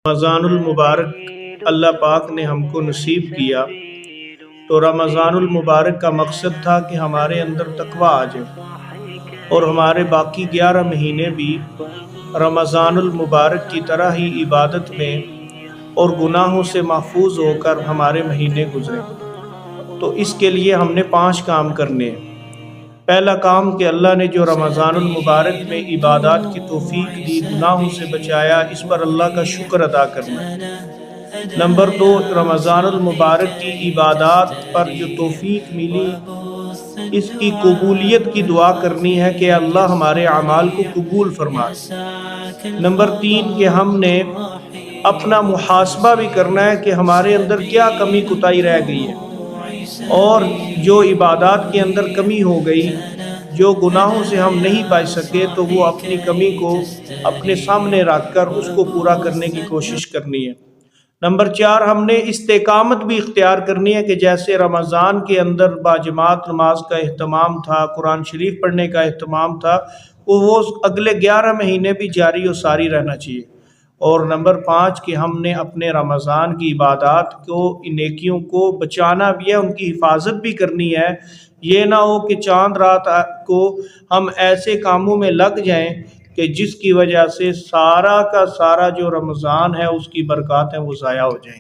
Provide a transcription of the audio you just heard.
رمضان المبارک اللہ پاک نے ہم کو نصیب کیا تو رمضان المبارک کا مقصد تھا کہ ہمارے اندر تقویٰ آ جائے اور ہمارے باقی 11 مہینے بھی رمضان المبارک کی طرح ہی عبادت میں اور گناہوں سے محفوظ ہو کر ہمارے مہینے گزرے۔ تو اس کے لیے ہم نے 5 کام کرنے ہیں۔ پہلا کام کہ اللہ نے جو رمضان المبارک میں عبادات کی توفیق دی، گناہوں سے بچایا، اس پر اللہ کا شکر ادا کرنا ہے۔ نمبر 2، رمضان المبارک کی عبادات پر جو توفیق ملی اس کی قبولیت کی دعا کرنی ہے کہ اللہ ہمارے اعمال کو قبول فرمائے۔ نمبر 3 کہ ہم نے اپنا محاسبہ بھی کرنا ہے کہ ہمارے اندر کیا کمی کوتاہی رہ گئی ہے، اور جو عبادات کے اندر کمی ہو گئی، جو گناہوں سے ہم نہیں بچ سکے، تو وہ اپنی کمی کو اپنے سامنے رکھ کر اس کو پورا کرنے کی کوشش کرنی ہے۔ نمبر 4، ہم نے استقامت بھی اختیار کرنی ہے کہ جیسے رمضان کے اندر باجماعت نماز کا اہتمام تھا، قرآن شریف پڑھنے کا اہتمام تھا، وہ اگلے 11 مہینے بھی جاری و ساری رہنا چاہیے۔ اور نمبر 5 کہ ہم نے اپنے رمضان کی عبادات کو، نیکیوں کو بچانا بھی ہے، ان کی حفاظت بھی کرنی ہے۔ یہ نہ ہو کہ چاند رات کو ہم ایسے کاموں میں لگ جائیں کہ جس کی وجہ سے سارا کا سارا جو رمضان ہے اس کی برکات ہیں وہ ضائع ہو جائیں۔